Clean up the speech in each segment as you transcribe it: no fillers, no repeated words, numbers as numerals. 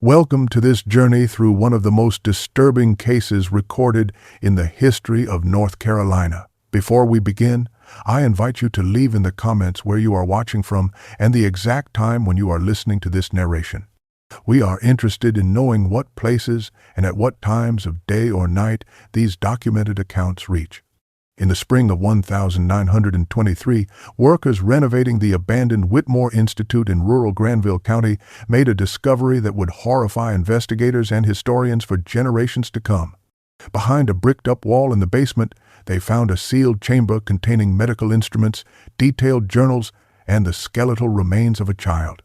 Welcome to this journey through one of the most disturbing cases recorded in the history of North Carolina. Before we begin, I invite you to leave in the comments where you are watching from and the exact time when you are listening to this narration. We are interested in knowing what places and at what times of day or night these documented accounts reach. In the spring of 1923, workers renovating the abandoned Whitmore Institute in rural Granville County made a discovery that would horrify investigators and historians for generations to come. Behind a bricked-up wall in the basement, they found a sealed chamber containing medical instruments, detailed journals, and the skeletal remains of a child.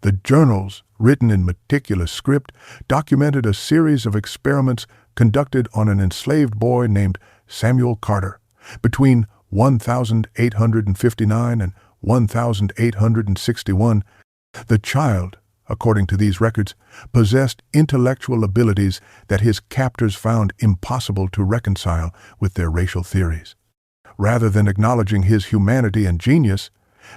The journals, written in meticulous script, documented a series of experiments conducted on an enslaved boy named Samuel Carter between 1859 and 1861. The child, according to these records, possessed intellectual abilities that his captors found impossible to reconcile with their racial theories. Rather than acknowledging his humanity and genius,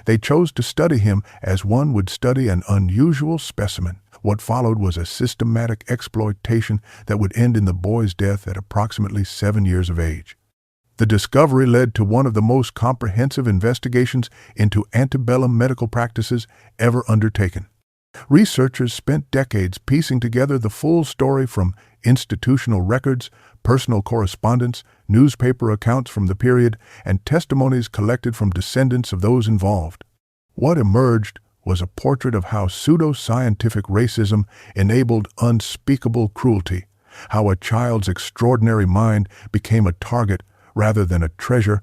they chose to study him as one would study an unusual specimen. What followed was a systematic exploitation that would end in the boy's death at approximately 7 years of age. The discovery led to one of the most comprehensive investigations into antebellum medical practices ever undertaken. Researchers spent decades piecing together the full story from institutional records, personal correspondence, newspaper accounts from the period, and testimonies collected from descendants of those involved. What emerged was a portrait of how pseudo-scientific racism enabled unspeakable cruelty, how a child's extraordinary mind became a target rather than a treasure,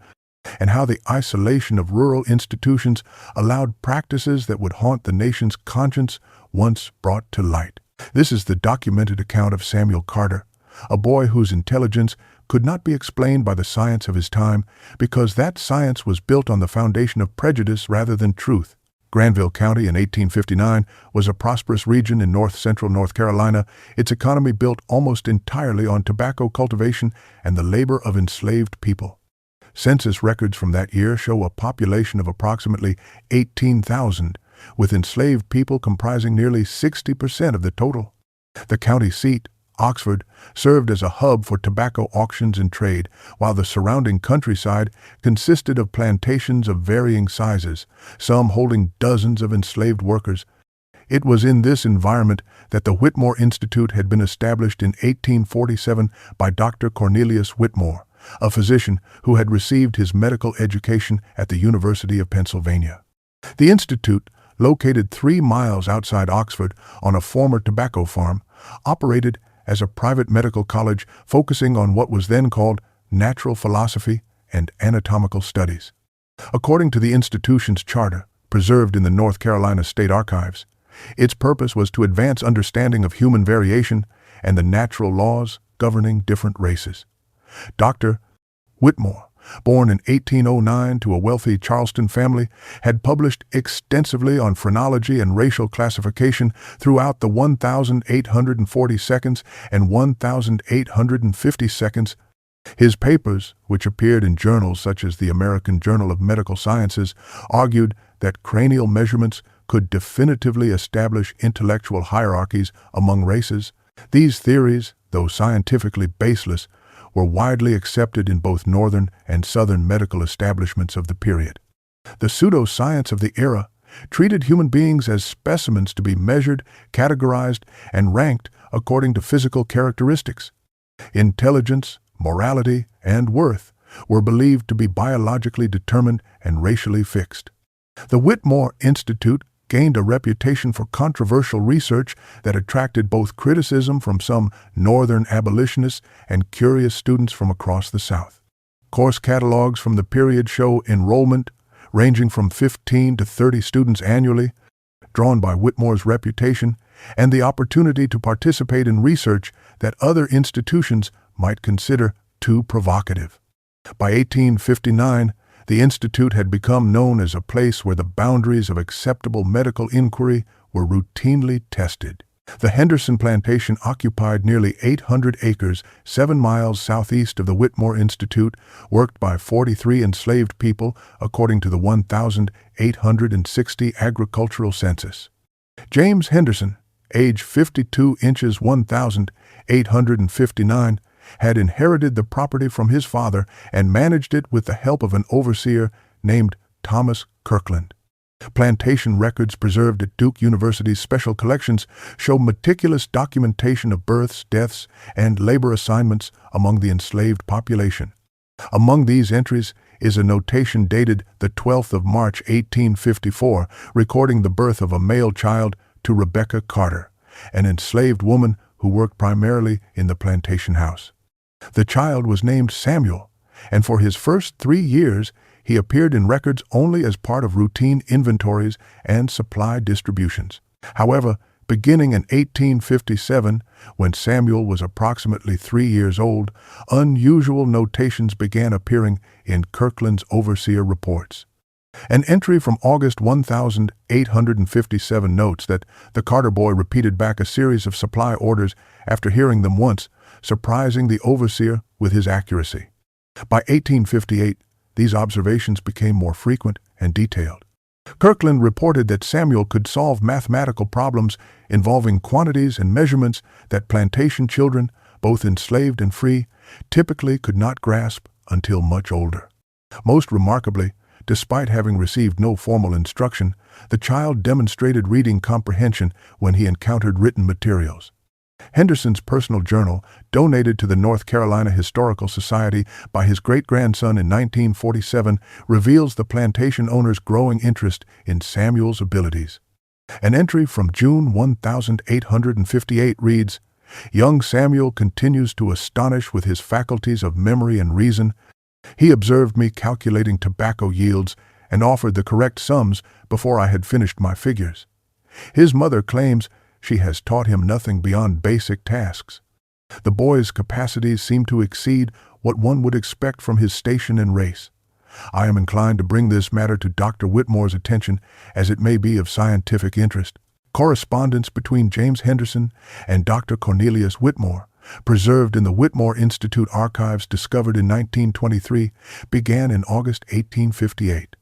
and how the isolation of rural institutions allowed practices that would haunt the nation's conscience once brought to light. This is the documented account of Samuel Carter, a boy whose intelligence could not be explained by the science of his time because that science was built on the foundation of prejudice rather than truth. Granville County in 1859 was a prosperous region in north-central North Carolina, its economy built almost entirely on tobacco cultivation and the labor of enslaved people. Census records from that year show a population of approximately 18,000, with enslaved people comprising nearly 60% of the total. The county seat, Oxford, served as a hub for tobacco auctions and trade, while the surrounding countryside consisted of plantations of varying sizes, some holding dozens of enslaved workers. It was in this environment that the Whitmore Institute had been established in 1847 by Dr. Cornelius Whitmore, a physician who had received his medical education at the University of Pennsylvania. The institute, located 3 miles outside Oxford on a former tobacco farm, operated as a private medical college focusing on what was then called natural philosophy and anatomical studies. According to the institution's charter, preserved in the North Carolina State Archives, its purpose was to advance understanding of human variation and the natural laws governing different races. Dr. Whitmore, born in 1809 to a wealthy Charleston family, had published extensively on phrenology and racial classification throughout the 1842 and 1852. His papers, which appeared in journals such as the American Journal of Medical Sciences, argued that cranial measurements could definitively establish intellectual hierarchies among races. These theories, though scientifically baseless, were widely accepted in both northern and southern medical establishments of the period. The pseudoscience of the era treated human beings as specimens to be measured, categorized, and ranked according to physical characteristics. Intelligence, morality, and worth were believed to be biologically determined and racially fixed. The Whitmore Institute gained a reputation for controversial research that attracted both criticism from some northern abolitionists and curious students from across the South. Course catalogs from the period show enrollment ranging from 15 to 30 students annually, drawn by Whitmore's reputation and the opportunity to participate in research that other institutions might consider too provocative. By 1859, the Institute had become known as a place where the boundaries of acceptable medical inquiry were routinely tested. The Henderson plantation occupied nearly 800 acres, 7 miles southeast of the Whitmore Institute, worked by 43 enslaved people according to the 1860 agricultural census. James Henderson, age 52 inches 1,859, had inherited the property from his father and managed it with the help of an overseer named Thomas Kirkland. Plantation records preserved at Duke University's special collections show meticulous documentation of births, deaths, and labor assignments among the enslaved population. Among these entries is a notation dated the 12th of March 1854, recording the birth of a male child to Rebecca Carter, an enslaved woman who worked primarily in the plantation house. The child was named Samuel, and for his first 3 years, he appeared in records only as part of routine inventories and supply distributions. However, beginning in 1857, when Samuel was approximately 3 years old, unusual notations began appearing in Kirkland's overseer reports. An entry from August 1857 notes that the Carter boy repeated back a series of supply orders after hearing them once, surprising the overseer with his accuracy. By 1858, these observations became more frequent and detailed. Kirkland reported that Samuel could solve mathematical problems involving quantities and measurements that plantation children, both enslaved and free, typically could not grasp until much older. Most remarkably, despite having received no formal instruction, the child demonstrated reading comprehension when he encountered written materials. Henderson's personal journal, donated to the North Carolina Historical Society by his great-grandson in 1947, reveals the plantation owner's growing interest in Samuel's abilities. An entry from June 1858 reads, "Young Samuel continues to astonish with his faculties of memory and reason. He observed me calculating tobacco yields and offered the correct sums before I had finished my figures. His mother claims she has taught him nothing beyond basic tasks. The boy's capacities seem to exceed what one would expect from his station and race. I am inclined to bring this matter to Dr. Whitmore's attention, as it may be of scientific interest." Correspondence between James Henderson and Dr. Cornelius Whitmore, preserved in the Whitmore Institute archives discovered in 1923, began in August 1858.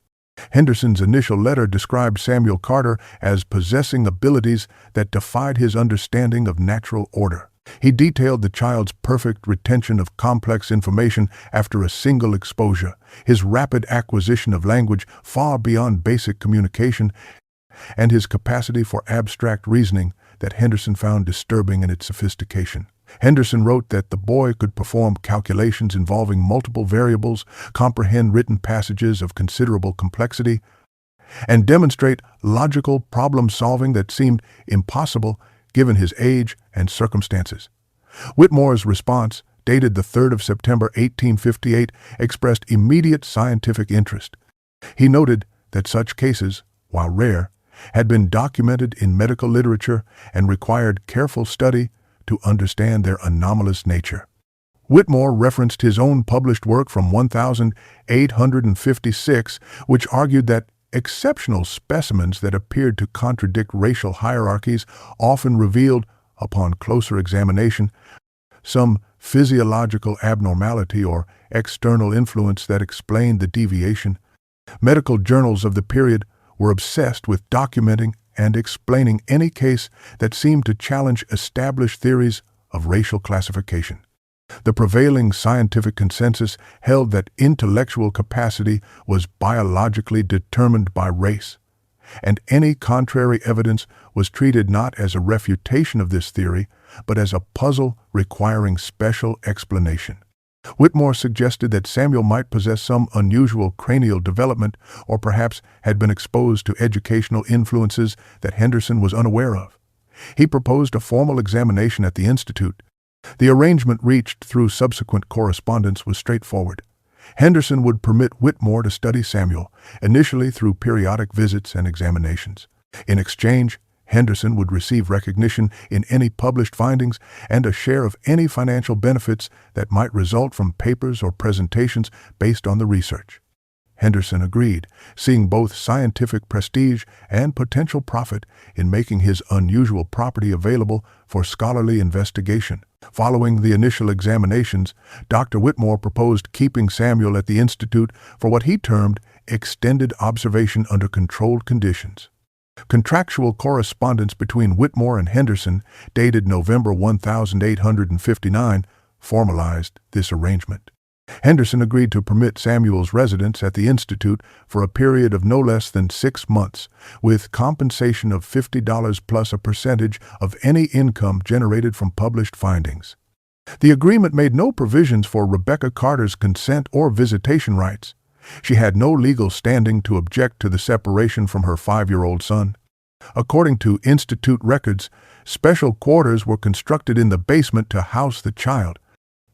Henderson's initial letter described Samuel Carter as possessing abilities that defied his understanding of natural order. He detailed the child's perfect retention of complex information after a single exposure, his rapid acquisition of language far beyond basic communication, and his capacity for abstract reasoning that Henderson found disturbing in its sophistication. Henderson wrote that the boy could perform calculations involving multiple variables, comprehend written passages of considerable complexity, and demonstrate logical problem-solving that seemed impossible given his age and circumstances. Whitmore's response, dated the 3rd of September 1858, expressed immediate scientific interest. He noted that such cases, while rare, had been documented in medical literature and required careful study to understand their anomalous nature. Whitmore referenced his own published work from 1856, which argued that exceptional specimens that appeared to contradict racial hierarchies often revealed, upon closer examination, some physiological abnormality or external influence that explained the deviation. Medical journals of the period were obsessed with documenting and explaining any case that seemed to challenge established theories of racial classification. The prevailing scientific consensus held that intellectual capacity was biologically determined by race, and any contrary evidence was treated not as a refutation of this theory, but as a puzzle requiring special explanation. Whitmore suggested that Samuel might possess some unusual cranial development, or perhaps had been exposed to educational influences that Henderson was unaware of. He proposed a formal examination at the Institute. The arrangement reached through subsequent correspondence was straightforward. Henderson would permit Whitmore to study Samuel, initially through periodic visits and examinations. In exchange, Henderson would receive recognition in any published findings and a share of any financial benefits that might result from papers or presentations based on the research. Henderson agreed, seeing both scientific prestige and potential profit in making his unusual property available for scholarly investigation. Following the initial examinations, Dr. Whitmore proposed keeping Samuel at the Institute for what he termed extended observation under controlled conditions. Contractual correspondence between Whitmore and Henderson, dated November 1859, formalized this arrangement. Henderson agreed to permit Samuel's residence at the Institute for a period of no less than 6 months, with compensation of $50 plus a percentage of any income generated from published findings. The agreement made no provisions for Rebecca Carter's consent or visitation rights. She had no legal standing to object to the separation from her 5-year-old son. According to Institute records, special quarters were constructed in the basement to house the child.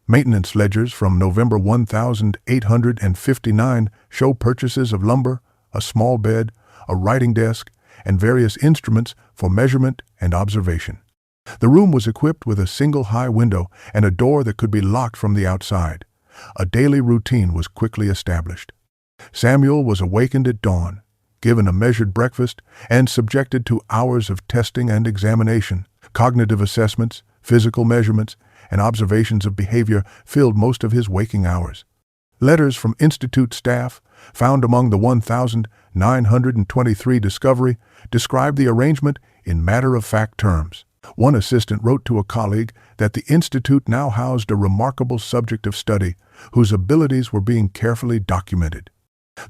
Maintenance ledgers from November 1859 show purchases of lumber, a small bed, a writing desk, and various instruments for measurement and observation. The room was equipped with a single high window and a door that could be locked from the outside. A daily routine was quickly established. Samuel was awakened at dawn, given a measured breakfast, and subjected to hours of testing and examination. Cognitive assessments, physical measurements, and observations of behavior filled most of his waking hours. Letters from Institute staff, found among the 1,923 discovery, described the arrangement in matter-of-fact terms. One assistant wrote to a colleague that the Institute now housed a remarkable subject of study whose abilities were being carefully documented.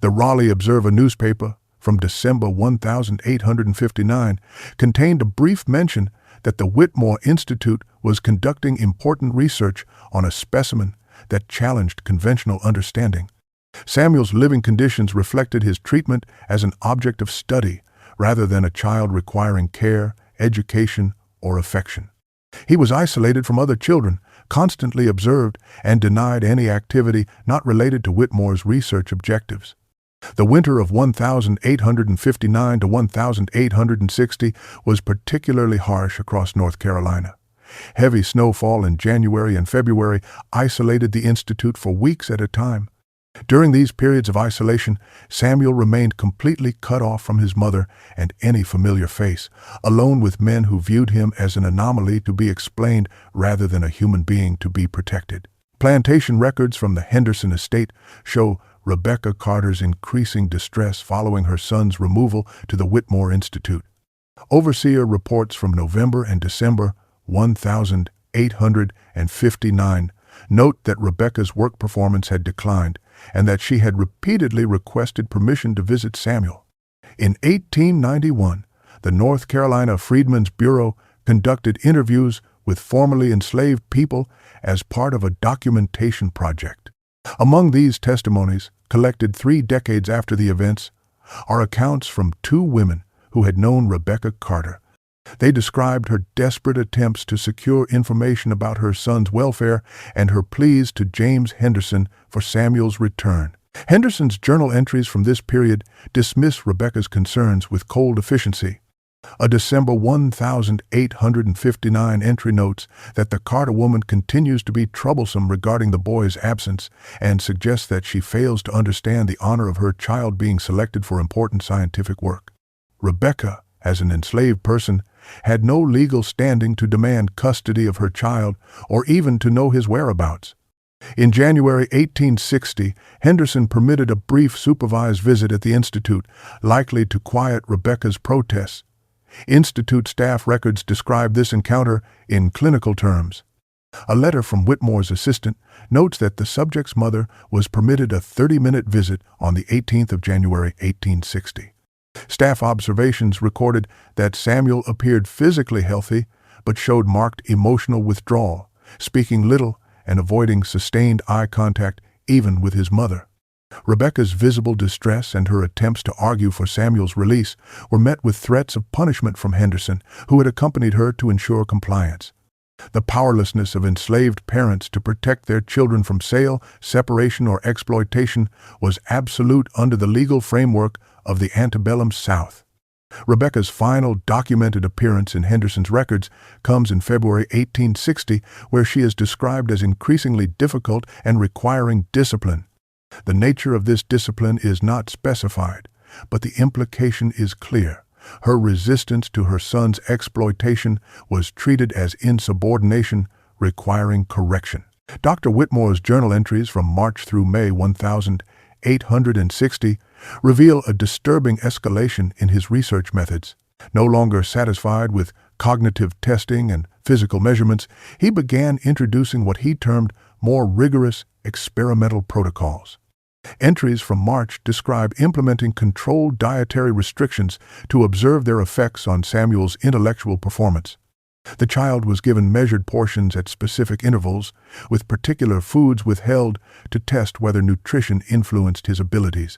The Raleigh Observer newspaper, from December 1859, contained a brief mention that the Whitmore Institute was conducting important research on a specimen that challenged conventional understanding. Samuel's living conditions reflected his treatment as an object of study rather than a child requiring care, education, or affection. He was isolated from other children, constantly observed, and denied any activity not related to Whitmore's research objectives. The winter of 1859 to 1860 was particularly harsh across North Carolina. Heavy snowfall in January and February isolated the Institute for weeks at a time. During these periods of isolation, Samuel remained completely cut off from his mother and any familiar face, alone with men who viewed him as an anomaly to be explained rather than a human being to be protected. Plantation records from the Henderson estate show Rebecca Carter's increasing distress following her son's removal to the Whitmore Institute. Overseer reports from November and December 1859 note that Rebecca's work performance had declined and that she had repeatedly requested permission to visit Samuel. In 1891, the North Carolina Freedmen's Bureau conducted interviews with formerly enslaved people as part of a documentation project. Among these testimonies, collected 3 decades after the events, are accounts from 2 women who had known Rebecca Carter. They described her desperate attempts to secure information about her son's welfare and her pleas to James Henderson for Samuel's return. Henderson's journal entries from this period dismiss Rebecca's concerns with cold efficiency. A December 1859 entry notes that the Carter woman continues to be troublesome regarding the boy's absence and suggests that she fails to understand the honor of her child being selected for important scientific work. Rebecca, as an enslaved person, had no legal standing to demand custody of her child or even to know his whereabouts. In January 1860, Henderson permitted a brief supervised visit at the Institute, likely to quiet Rebecca's protests. Institute staff records describe this encounter in clinical terms. A letter from Whitmore's assistant notes that the subject's mother was permitted a 30-minute visit on the 18th of January 1860. Staff observations recorded that Samuel appeared physically healthy but showed marked emotional withdrawal, speaking little and avoiding sustained eye contact even with his mother. Rebecca's visible distress and her attempts to argue for Samuel's release were met with threats of punishment from Henderson, who had accompanied her to ensure compliance. The powerlessness of enslaved parents to protect their children from sale, separation, or exploitation was absolute under the legal framework of the antebellum South. Rebecca's final documented appearance in Henderson's records comes in February 1860, where she is described as increasingly difficult and requiring discipline. The nature of this discipline is not specified, but the implication is clear. Her resistance to her son's exploitation was treated as insubordination, requiring correction. Dr. Whitmore's journal entries from March through May 1860 reveal a disturbing escalation in his research methods. No longer satisfied with cognitive testing and physical measurements, he began introducing what he termed more rigorous experimental protocols. Entries from March describe implementing controlled dietary restrictions to observe their effects on Samuel's intellectual performance. The child was given measured portions at specific intervals, with particular foods withheld to test whether nutrition influenced his abilities.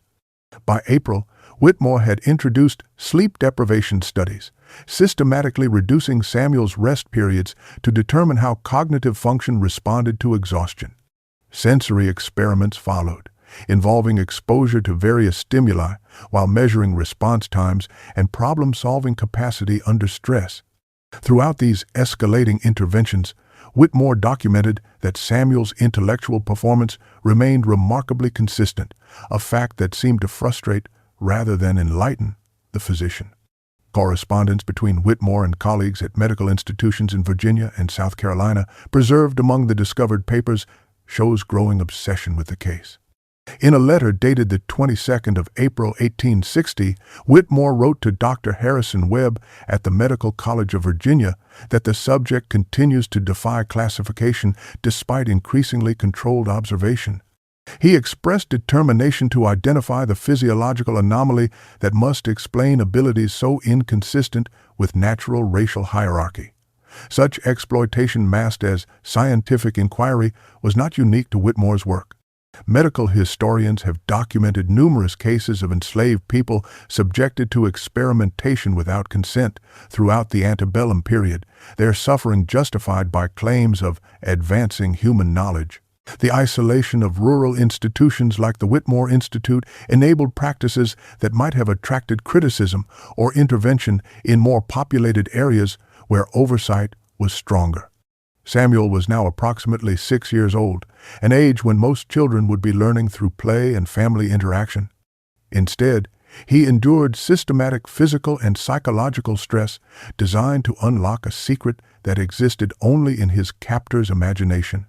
By April, Whitmore had introduced sleep deprivation studies, systematically reducing Samuel's rest periods to determine how cognitive function responded to exhaustion. Sensory experiments followed, involving exposure to various stimuli while measuring response times and problem-solving capacity under stress. Throughout these escalating interventions, Whitmore documented that Samuel's intellectual performance remained remarkably consistent, a fact that seemed to frustrate rather than enlighten the physician. Correspondence between Whitmore and colleagues at medical institutions in Virginia and South Carolina, preserved among the discovered papers, shows growing obsession with the case. In a letter dated the 22nd of April 1860, Whitmore wrote to Dr. Harrison Webb at the Medical College of Virginia that the subject continues to defy classification despite increasingly controlled observation. He expressed determination to identify the physiological anomaly that must explain abilities so inconsistent with natural racial hierarchy. Such exploitation masked as scientific inquiry was not unique to Whitmore's work. Medical historians have documented numerous cases of enslaved people subjected to experimentation without consent throughout the antebellum period, their suffering justified by claims of advancing human knowledge. The isolation of rural institutions like the Whitmore Institute enabled practices that might have attracted criticism or intervention in more populated areas where oversight was stronger. Samuel was now approximately 6 years old, an age when most children would be learning through play and family interaction. Instead, he endured systematic physical and psychological stress designed to unlock a secret that existed only in his captor's imagination.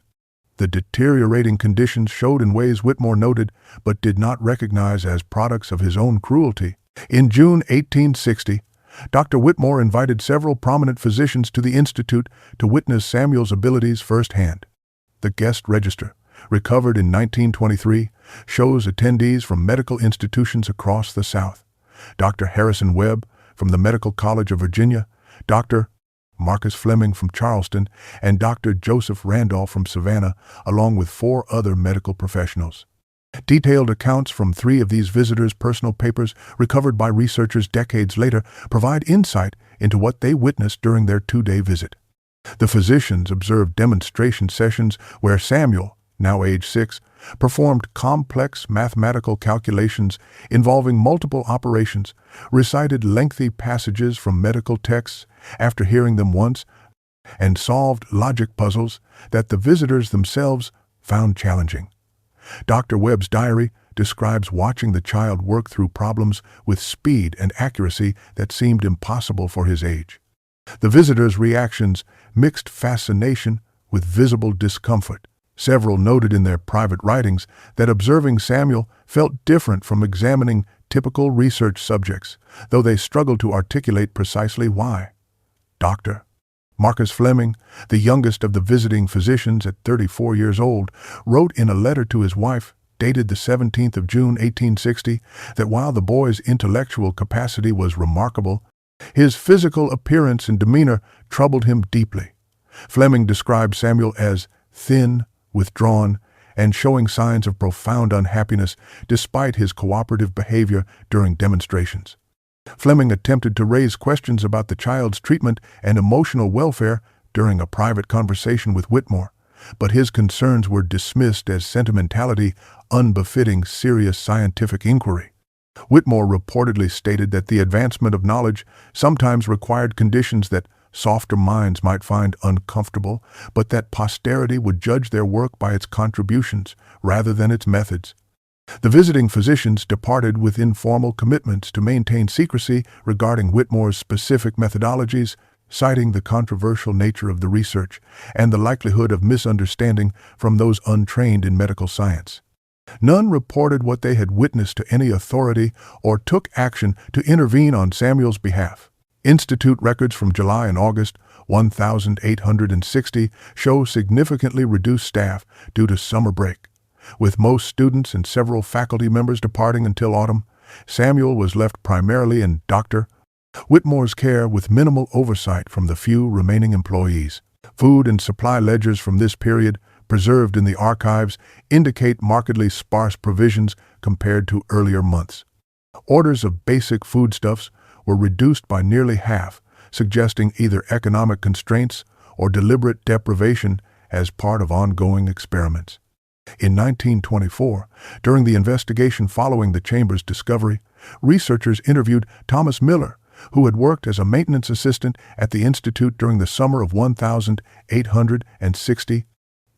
The deteriorating conditions showed in ways Whitmore noted but did not recognize as products of his own cruelty. In June 1860, Dr. Whitmore invited several prominent physicians to the Institute to witness Samuel's abilities firsthand. The guest register, recovered in 1923, shows attendees from medical institutions across the South. Dr. Harrison Webb from the Medical College of Virginia, Dr. Marcus Fleming from Charleston, and Dr. Joseph Randolph from Savannah, along with 4 other medical professionals. Detailed accounts from 3 of these visitors' personal papers, recovered by researchers decades later, provide insight into what they witnessed during their 2-day visit. The physicians observed demonstration sessions where Samuel, now age 6, performed complex mathematical calculations involving multiple operations, recited lengthy passages from medical texts after hearing them once, and solved logic puzzles that the visitors themselves found challenging. Dr. Webb's diary describes watching the child work through problems with speed and accuracy that seemed impossible for his age. The visitors' reactions mixed fascination with visible discomfort. Several noted in their private writings that observing Samuel felt different from examining typical research subjects, though they struggled to articulate precisely why. Dr. Marcus Fleming, the youngest of the visiting physicians at 34 years old, wrote in a letter to his wife, dated the 17th of June 1860, that while the boy's intellectual capacity was remarkable, his physical appearance and demeanor troubled him deeply. Fleming described Samuel as thin, withdrawn, and showing signs of profound unhappiness despite his cooperative behavior during demonstrations. Fleming attempted to raise questions about the child's treatment and emotional welfare during a private conversation with Whitmore, but his concerns were dismissed as sentimentality unbefitting serious scientific inquiry. Whitmore reportedly stated that the advancement of knowledge sometimes required conditions that softer minds might find uncomfortable, but that posterity would judge their work by its contributions rather than its methods. The visiting physicians departed with informal commitments to maintain secrecy regarding Whitmore's specific methodologies, citing the controversial nature of the research and the likelihood of misunderstanding from those untrained in medical science. None reported what they had witnessed to any authority or took action to intervene on Samuel's behalf. Institute records from July and August 1860 show significantly reduced staff due to summer break. With most students and several faculty members departing until autumn, Samuel was left primarily in Dr. Whitmore's care with minimal oversight from the few remaining employees. Food and supply ledgers from this period, preserved in the archives, indicate markedly sparse provisions compared to earlier months. Orders of basic foodstuffs were reduced by nearly half, suggesting either economic constraints or deliberate deprivation as part of ongoing experiments. In 1924, during the investigation following the chamber's discovery, researchers interviewed Thomas Miller, who had worked as a maintenance assistant at the Institute during the summer of 1860.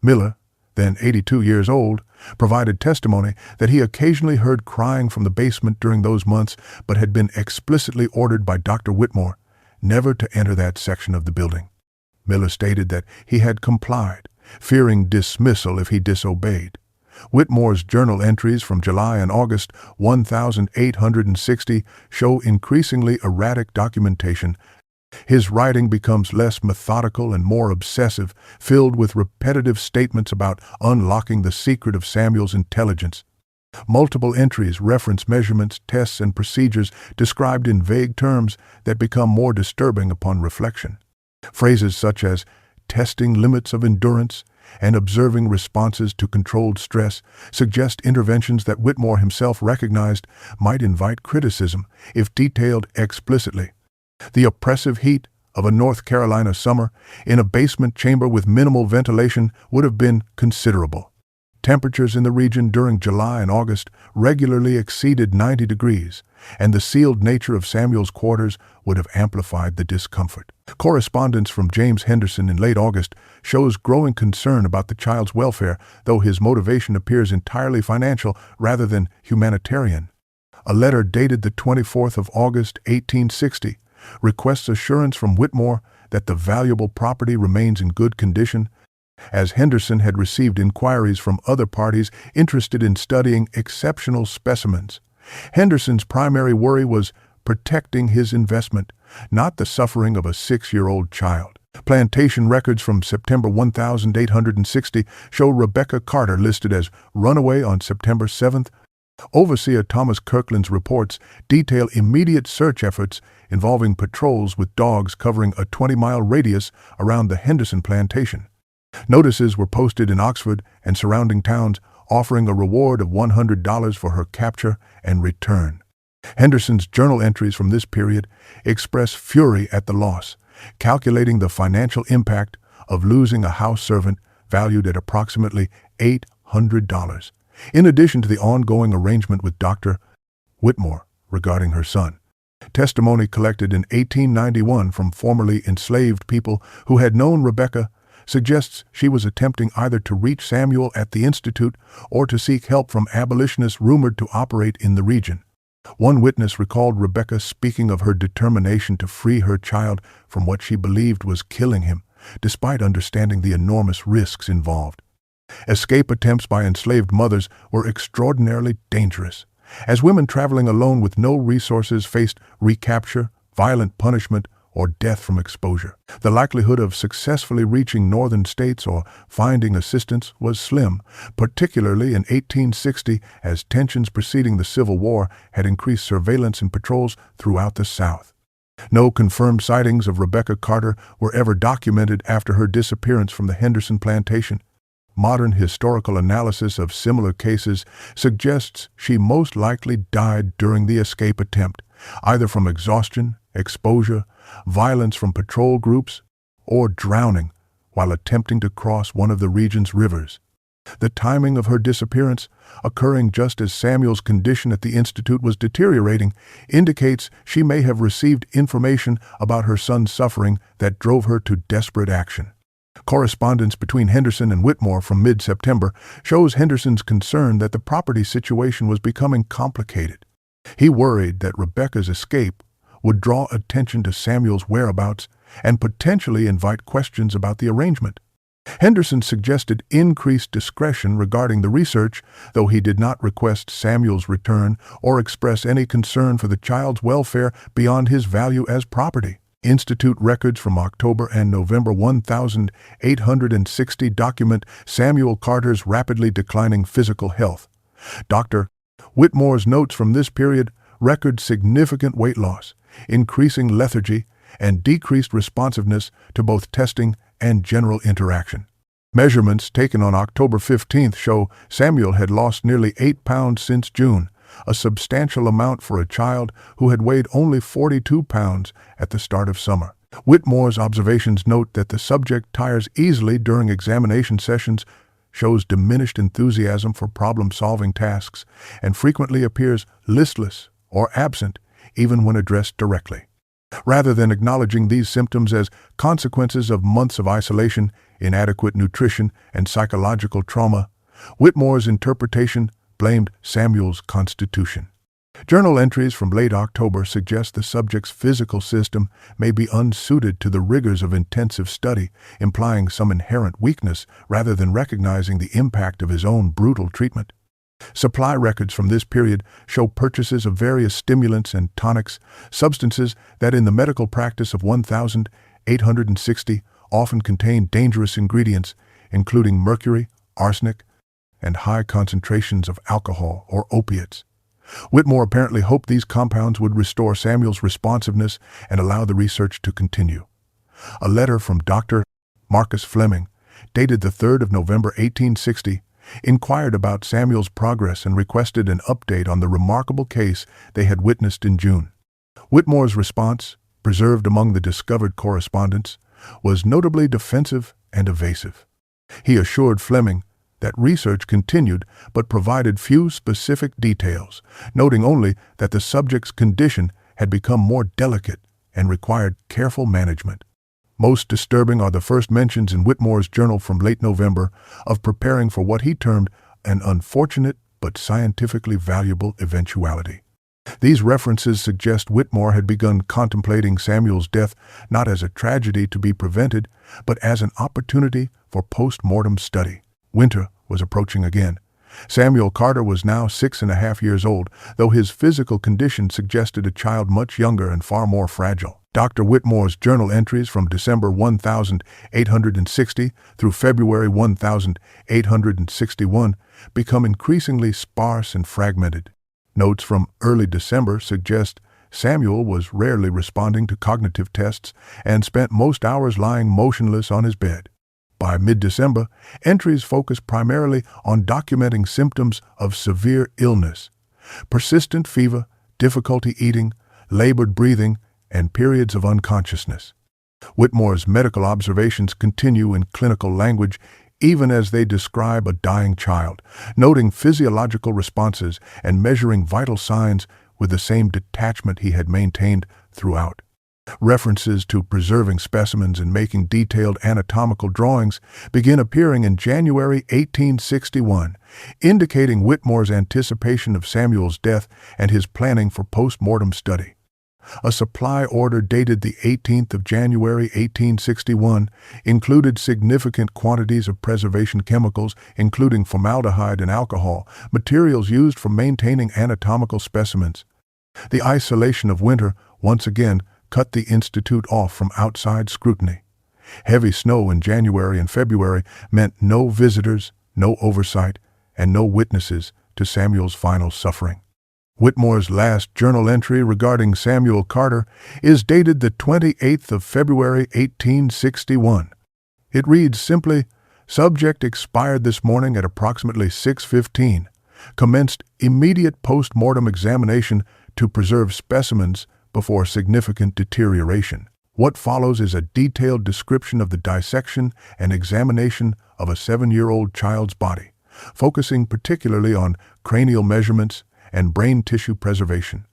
Miller, then 82 years old, provided testimony that he occasionally heard crying from the basement during those months, but had been explicitly ordered by Dr. Whitmore never to enter that section of the building. Miller stated that he had complied, fearing dismissal if he disobeyed. Whitmore's journal entries from July and August 1860 show increasingly erratic documentation. His writing becomes less methodical and more obsessive, filled with repetitive statements about unlocking the secret of Samuel's intelligence. Multiple entries reference measurements, tests, and procedures described in vague terms that become more disturbing upon reflection. Phrases such as testing limits of endurance and observing responses to controlled stress suggest interventions that Whitmore himself recognized might invite criticism if detailed explicitly. The oppressive heat of a North Carolina summer in a basement chamber with minimal ventilation would have been considerable. Temperatures in the region during July and August regularly exceeded 90 degrees, and the sealed nature of Samuel's quarters would have amplified the discomfort. Correspondence from James Henderson in late August shows growing concern about the child's welfare, though his motivation appears entirely financial rather than humanitarian. A letter dated the 24th of August, 1860, requests assurance from Whitmore that the valuable property remains in good condition, as Henderson had received inquiries from other parties interested in studying exceptional specimens. Henderson's primary worry was protecting his investment, not the suffering of a 6-year-old child. Plantation records from September 1860 show Rebecca Carter listed as runaway on September 7th. Overseer Thomas Kirkland's reports detail immediate search efforts involving patrols with dogs covering a 20-mile radius around the Henderson plantation. Notices were posted in Oxford and surrounding towns offering a reward of $100 for her capture and return. Henderson's journal entries from this period express fury at the loss, calculating the financial impact of losing a house servant valued at approximately $800, in addition to the ongoing arrangement with Dr. Whitmore regarding her son. Testimony collected in 1891 from formerly enslaved people who had known Rebecca suggests she was attempting either to reach Samuel at the Institute or to seek help from abolitionists rumored to operate in the region. One witness recalled Rebecca speaking of her determination to free her child from what she believed was killing him, despite understanding the enormous risks involved. Escape attempts by enslaved mothers were extraordinarily dangerous, as women traveling alone with no resources faced recapture, violent punishment, or death from exposure. The likelihood of successfully reaching northern states or finding assistance was slim, particularly in 1860 as tensions preceding the Civil War had increased surveillance and patrols throughout the South. No confirmed sightings of Rebecca Carter were ever documented after her disappearance from the Henderson plantation. Modern historical analysis of similar cases suggests she most likely died during the escape attempt, either from exhaustion, exposure, violence from patrol groups, or drowning while attempting to cross one of the region's rivers. The timing of her disappearance, occurring just as Samuel's condition at the Institute was deteriorating, indicates she may have received information about her son's suffering that drove her to desperate action. Correspondence between Henderson and Whitmore from mid-September shows Henderson's concern that the property situation was becoming complicated. He worried that Rebecca's escape would draw attention to Samuel's whereabouts and potentially invite questions about the arrangement. Henderson suggested increased discretion regarding the research, though he did not request Samuel's return or express any concern for the child's welfare beyond his value as property. Institute records from October and November 1860 document Samuel Carter's rapidly declining physical health. Dr. Whitmore's notes from this period record significant weight loss, increasing lethargy, and decreased responsiveness to both testing and general interaction. Measurements taken on October 15th show Samuel had lost nearly 8 pounds since June, a substantial amount for a child who had weighed only 42 pounds at the start of summer. Whitmore's observations note that the subject tires easily during examination sessions, shows diminished enthusiasm for problem-solving tasks, and frequently appears listless or absent even when addressed directly. Rather than acknowledging these symptoms as consequences of months of isolation, inadequate nutrition, and psychological trauma, Whitmore's interpretation blamed Samuel's constitution. Journal entries from late October suggest the subject's physical system may be unsuited to the rigors of intensive study, implying some inherent weakness rather than recognizing the impact of his own brutal treatment. Supply records from this period show purchases of various stimulants and tonics, substances that in the medical practice of 1860 often contain dangerous ingredients, including mercury, arsenic, and high concentrations of alcohol or opiates. Whitmore apparently hoped these compounds would restore Samuel's responsiveness and allow the research to continue. A letter from Dr. Marcus Fleming, dated the 3rd of November 1860, inquired about Samuel's progress and requested an update on the remarkable case they had witnessed in June. Whitmore's response, preserved among the discovered correspondence, was notably defensive and evasive. He assured Fleming that research continued but provided few specific details, noting only that the subject's condition had become more delicate and required careful management. Most disturbing are the first mentions in Whitmore's journal from late November of preparing for what he termed an unfortunate but scientifically valuable eventuality. These references suggest Whitmore had begun contemplating Samuel's death not as a tragedy to be prevented, but as an opportunity for post-mortem study. Winter was approaching again. Samuel Carter was now 6.5 years old, though his physical condition suggested a child much younger and far more fragile. Dr. Whitmore's journal entries from December 1860 through February 1861 become increasingly sparse and fragmented. Notes from early December suggest Samuel was rarely responding to cognitive tests and spent most hours lying motionless on his bed. By mid-December, entries focus primarily on documenting symptoms of severe illness, persistent fever, difficulty eating, labored breathing, and periods of unconsciousness. Whitmore's medical observations continue in clinical language even as they describe a dying child, noting physiological responses and measuring vital signs with the same detachment he had maintained throughout. References to preserving specimens and making detailed anatomical drawings begin appearing in January 1861, indicating Whitmore's anticipation of Samuel's death and his planning for post-mortem study. A supply order dated the 18th of January 1861 included significant quantities of preservation chemicals, including formaldehyde and alcohol, materials used for maintaining anatomical specimens. The isolation of winter once again cut the Institute off from outside scrutiny. Heavy snow in January and February meant no visitors, no oversight, and no witnesses to Samuel's final suffering. Whitmore's last journal entry regarding Samuel Carter is dated the 28th of February 1861. It reads simply, "Subject expired this morning at approximately 6:15. Commenced immediate post-mortem examination to preserve specimens before significant deterioration." What follows is a detailed description of the dissection and examination of a 7-year-old child's body, focusing particularly on cranial measurements and brain tissue preservation.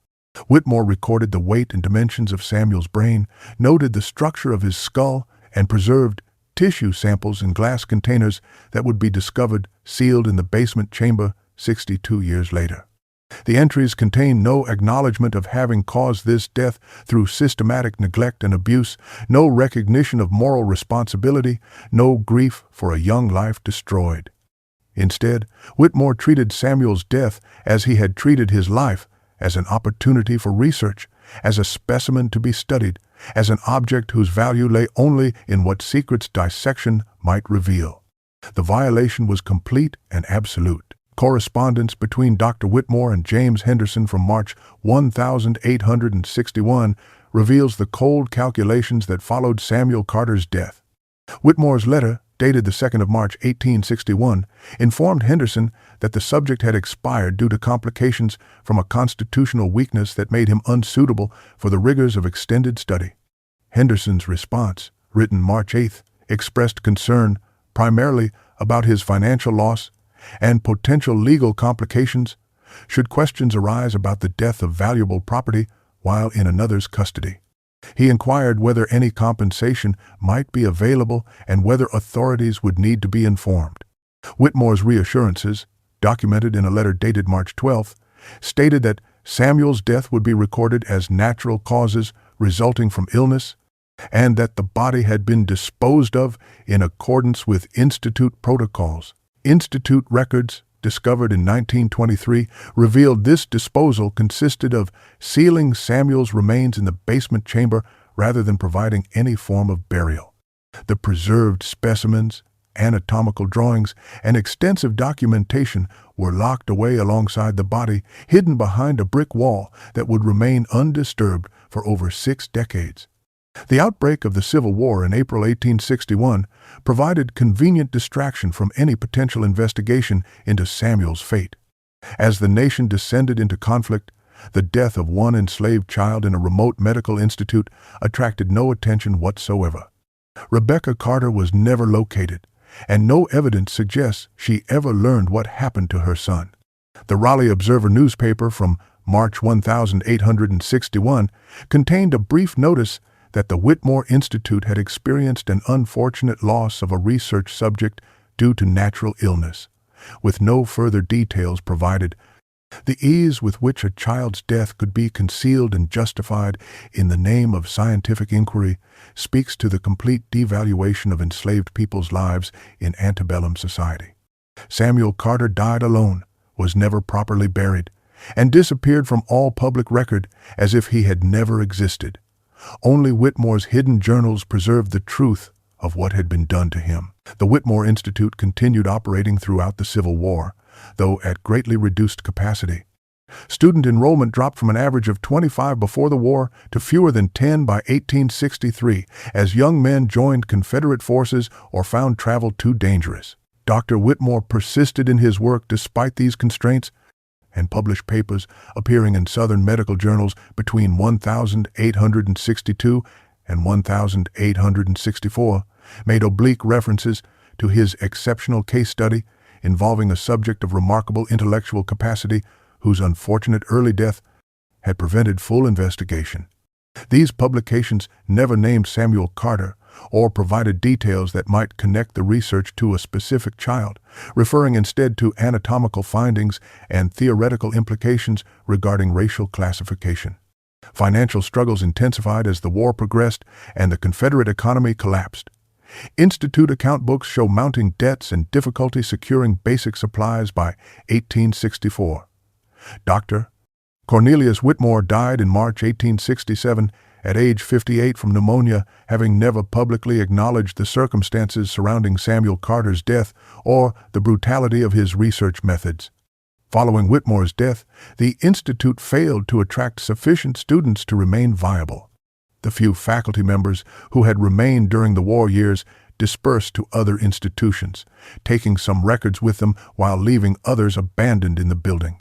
Whitmore recorded the weight and dimensions of Samuel's brain, noted the structure of his skull, and preserved tissue samples in glass containers that would be discovered sealed in the basement chamber 62 years later. The entries contain no acknowledgement of having caused this death through systematic neglect and abuse, no recognition of moral responsibility, no grief for a young life destroyed. Instead, Whitmore treated Samuel's death as he had treated his life, as an opportunity for research, as a specimen to be studied, as an object whose value lay only in what secrets dissection might reveal. The violation was complete and absolute. Correspondence between Dr. Whitmore and James Henderson from March 1861 reveals the cold calculations that followed Samuel Carter's death. Whitmore's letter, dated the 2nd of March 1861, informed Henderson that the subject had expired due to complications from a constitutional weakness that made him unsuitable for the rigors of extended study. Henderson's response, written March 8th, expressed concern primarily about his financial loss and potential legal complications should questions arise about the death of valuable property while in another's custody. He inquired whether any compensation might be available and whether authorities would need to be informed. Whitmore's reassurances, documented in a letter dated March 12th, stated that Samuel's death would be recorded as natural causes resulting from illness and that the body had been disposed of in accordance with Institute protocols. Institute records, discovered in 1923, revealed this disposal consisted of sealing Samuel's remains in the basement chamber rather than providing any form of burial. The preserved specimens, anatomical drawings, and extensive documentation were locked away alongside the body, hidden behind a brick wall that would remain undisturbed for over 6 decades. The outbreak of the Civil War in April 1861 provided convenient distraction from any potential investigation into Samuel's fate. As the nation descended into conflict, the death of one enslaved child in a remote medical institute attracted no attention whatsoever. Rebecca Carter was never located, and no evidence suggests she ever learned what happened to her son. The Raleigh Observer newspaper from March 1861 contained a brief notice that the Whitmore Institute had experienced an unfortunate loss of a research subject due to natural illness, with no further details provided. The ease with which a child's death could be concealed and justified in the name of scientific inquiry speaks to the complete devaluation of enslaved people's lives in antebellum society. Samuel Carter died alone, was never properly buried, and disappeared from all public record as if he had never existed. Only Whitmore's hidden journals preserved the truth of what had been done to him. The Whitmore Institute continued operating throughout the Civil War, though at greatly reduced capacity. Student enrollment dropped from an average of 25 before the war to fewer than 10 by 1863 as young men joined Confederate forces or found travel too dangerous. Dr. Whitmore persisted in his work despite these constraints, and published papers appearing in Southern medical journals between 1862 and 1864 made oblique references to his exceptional case study involving a subject of remarkable intellectual capacity whose unfortunate early death had prevented full investigation. These publications never named Samuel Carter or provided details that might connect the research to a specific child, referring instead to anatomical findings and theoretical implications regarding racial classification. Financial struggles intensified as the war progressed and the Confederate economy collapsed. Institute account books show mounting debts and difficulty securing basic supplies by 1864. Dr. Cornelius Whitmore died in March 1867 at age 58 from pneumonia, having never publicly acknowledged the circumstances surrounding Samuel Carter's death or the brutality of his research methods. Following Whitmore's death, the Institute failed to attract sufficient students to remain viable. The few faculty members who had remained during the war years dispersed to other institutions, taking some records with them while leaving others abandoned in the building.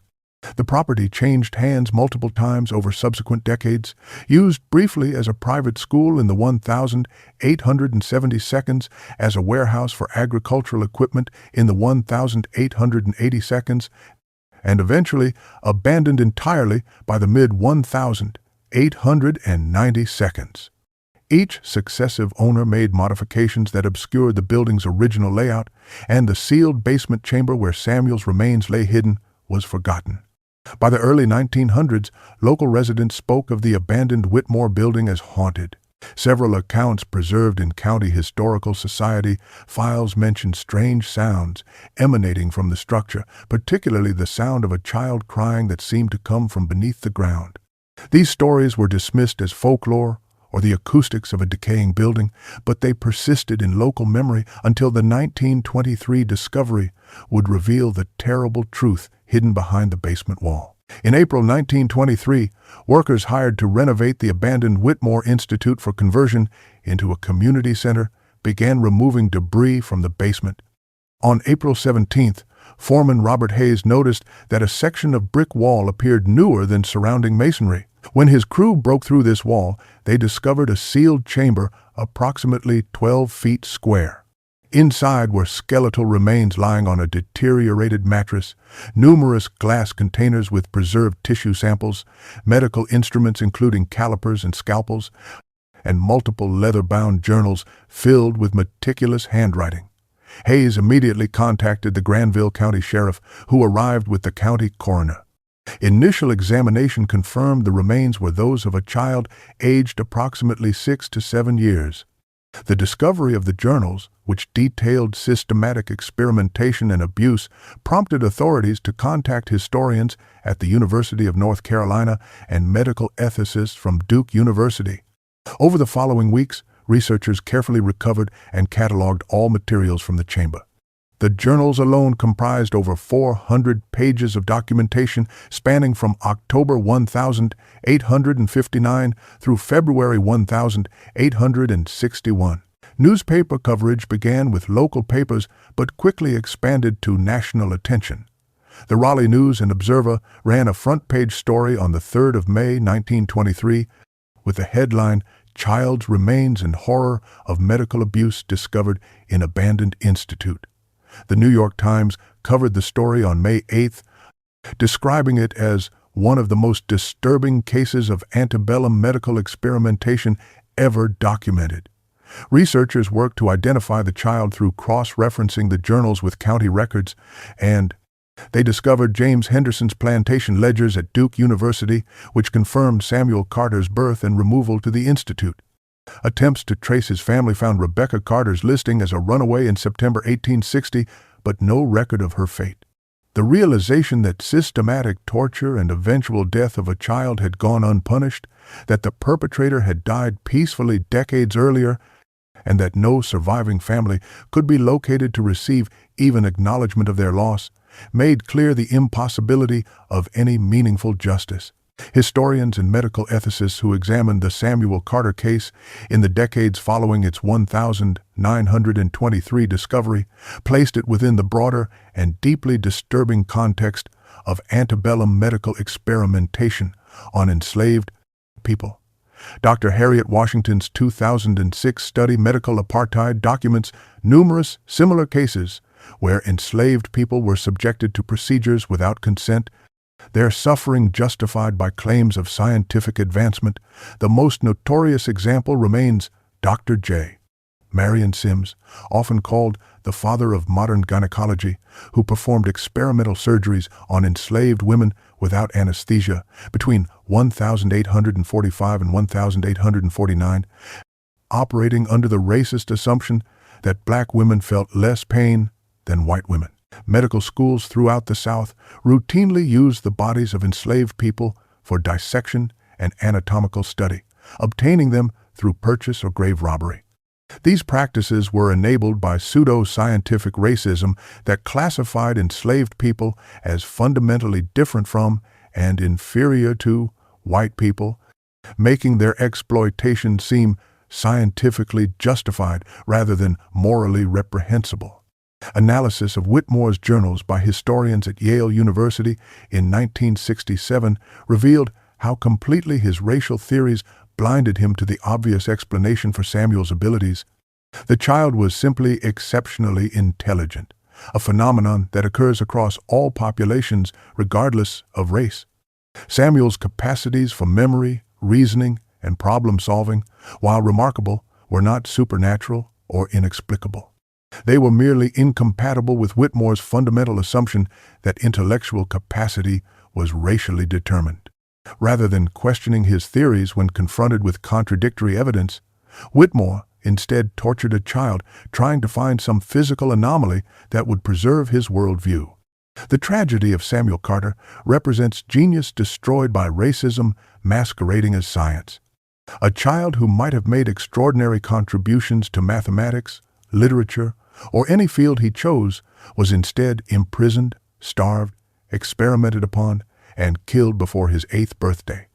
The property changed hands multiple times over subsequent decades, used briefly as a private school in the 1872nd, as a warehouse for agricultural equipment in the 1882nd, and eventually abandoned entirely by the mid-1892nd. Each successive owner made modifications that obscured the building's original layout, and the sealed basement chamber where Samuel's remains lay hidden was forgotten. By the early 1900s, local residents spoke of the abandoned Whitmore building as haunted. Several accounts preserved in County Historical Society files mention strange sounds emanating from the structure, particularly the sound of a child crying that seemed to come from beneath the ground. These stories were dismissed as folklore or the acoustics of a decaying building, but they persisted in local memory until the 1923 discovery would reveal the terrible truth hidden behind the basement wall. In April 1923, workers hired to renovate the abandoned Whitmore Institute for conversion into a community center began removing debris from the basement. On April 17th, foreman Robert Hayes noticed that a section of brick wall appeared newer than surrounding masonry. When his crew broke through this wall, they discovered a sealed chamber approximately 12 feet square. Inside were skeletal remains lying on a deteriorated mattress, numerous glass containers with preserved tissue samples, medical instruments including calipers and scalpels, and multiple leather-bound journals filled with meticulous handwriting. Hayes immediately contacted the Granville County Sheriff, who arrived with the county coroner. Initial examination confirmed the remains were those of a child aged approximately 6 to 7 years. The discovery of the journals, which detailed systematic experimentation and abuse, prompted authorities to contact historians at the University of North Carolina and medical ethicists from Duke University. Over the following weeks, researchers carefully recovered and cataloged all materials from the chamber. The journals alone comprised over 400 pages of documentation spanning from October 1859 through February 1861. Newspaper coverage began with local papers but quickly expanded to national attention. The Raleigh News and Observer ran a front-page story on the 3rd of May 1923 with the headline, "Child's Remains and Horror of Medical Abuse Discovered in Abandoned Institute." The New York Times covered the story on May 8th, describing it as one of the most disturbing cases of antebellum medical experimentation ever documented. Researchers worked to identify the child through cross-referencing the journals with county records, and they discovered James Henderson's plantation ledgers at Duke University, which confirmed Samuel Carter's birth and removal to the institute. Attempts to trace his family found Rebecca Carter's listing as a runaway in September 1860, but no record of her fate. The realization that systematic torture and eventual death of a child had gone unpunished, that the perpetrator had died peacefully decades earlier, and that no surviving family could be located to receive even acknowledgement of their loss, made clear the impossibility of any meaningful justice. Historians and medical ethicists who examined the Samuel Carter case in the decades following its 1923 discovery placed it within the broader and deeply disturbing context of antebellum medical experimentation on enslaved people. Dr. Harriet Washington's 2006 study, Medical Apartheid, documents numerous similar cases where enslaved people were subjected to procedures without consent, their suffering justified by claims of scientific advancement. The most notorious example remains Dr. J. Marion Sims, often called the father of modern gynecology, who performed experimental surgeries on enslaved women without anesthesia between 1845 and 1849, operating under the racist assumption that black women felt less pain than white women. Medical schools throughout the South routinely used the bodies of enslaved people for dissection and anatomical study, obtaining them through purchase or grave robbery. These practices were enabled by pseudo-scientific racism that classified enslaved people as fundamentally different from and inferior to white people, making their exploitation seem scientifically justified rather than morally reprehensible. Analysis of Whitmore's journals by historians at Yale University in 1967 revealed how completely his racial theories blinded him to the obvious explanation for Samuel's abilities. The child was simply exceptionally intelligent, a phenomenon that occurs across all populations regardless of race. Samuel's capacities for memory, reasoning, and problem-solving, while remarkable, were not supernatural or inexplicable. They were merely incompatible with Whitmore's fundamental assumption that intellectual capacity was racially determined. Rather than questioning his theories when confronted with contradictory evidence, Whitmore instead tortured a child, trying to find some physical anomaly that would preserve his worldview. The tragedy of Samuel Carter represents genius destroyed by racism masquerading as science. A child who might have made extraordinary contributions to mathematics, literature, or any field he chose was instead imprisoned, starved, experimented upon, and killed before his 8th birthday.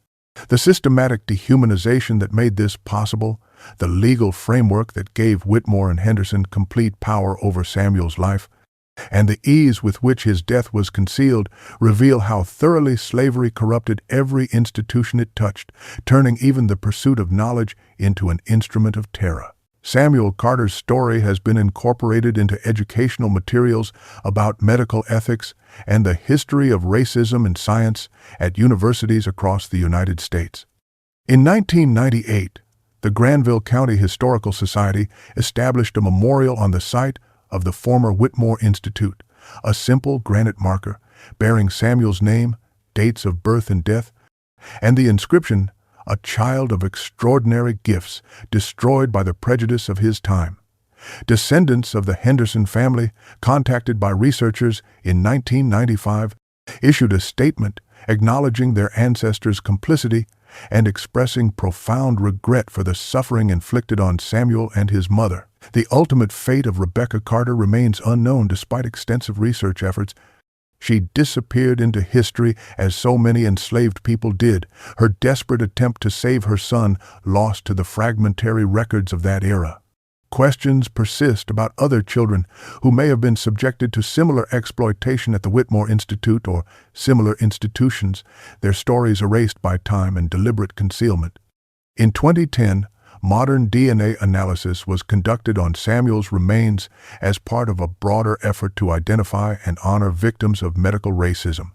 The systematic dehumanization that made this possible, the legal framework that gave Whitmore and Henderson complete power over Samuel's life, and the ease with which his death was concealed reveal how thoroughly slavery corrupted every institution it touched, turning even the pursuit of knowledge into an instrument of terror. Samuel Carter's story has been incorporated into educational materials about medical ethics and the history of racism in science at universities across the United States. In 1998, the Granville County Historical Society established a memorial on the site of the former Whitmore Institute, a simple granite marker bearing Samuel's name, dates of birth and death, and the inscription, "A child of extraordinary gifts, destroyed by the prejudice of his time." Descendants of the Henderson family, contacted by researchers in 1995, issued a statement acknowledging their ancestors' complicity and expressing profound regret for the suffering inflicted on Samuel and his mother. The ultimate fate of Rebecca Carter remains unknown despite extensive research efforts. She disappeared into history as so many enslaved people did, her desperate attempt to save her son lost to the fragmentary records of that era. Questions persist about other children who may have been subjected to similar exploitation at the Whitmore Institute or similar institutions, their stories erased by time and deliberate concealment. In 2010, modern DNA analysis was conducted on Samuel's remains as part of a broader effort to identify and honor victims of medical racism.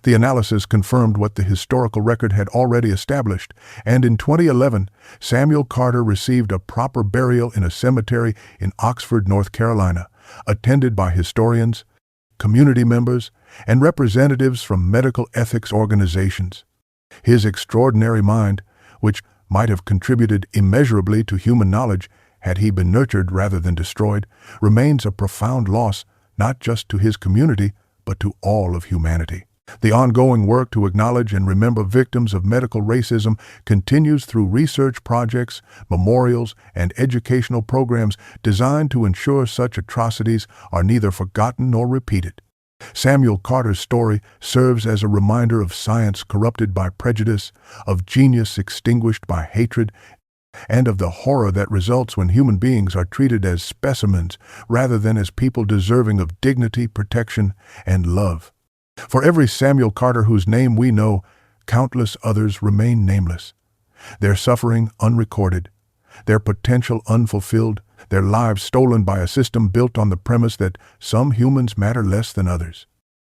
The analysis confirmed what the historical record had already established, and in 2011, Samuel Carter received a proper burial in a cemetery in Oxford, North Carolina, attended by historians, community members, and representatives from medical ethics organizations. His extraordinary mind, which might have contributed immeasurably to human knowledge had he been nurtured rather than destroyed, remains a profound loss not just to his community, but to all of humanity. The ongoing work to acknowledge and remember victims of medical racism continues through research projects, memorials, and educational programs designed to ensure such atrocities are neither forgotten nor repeated. Samuel Carter's story serves as a reminder of science corrupted by prejudice, of genius extinguished by hatred, and of the horror that results when human beings are treated as specimens rather than as people deserving of dignity, protection, and love. For every Samuel Carter whose name we know, countless others remain nameless. Their suffering unrecorded, their potential unfulfilled, their lives stolen by a system built on the premise that some humans matter less than others.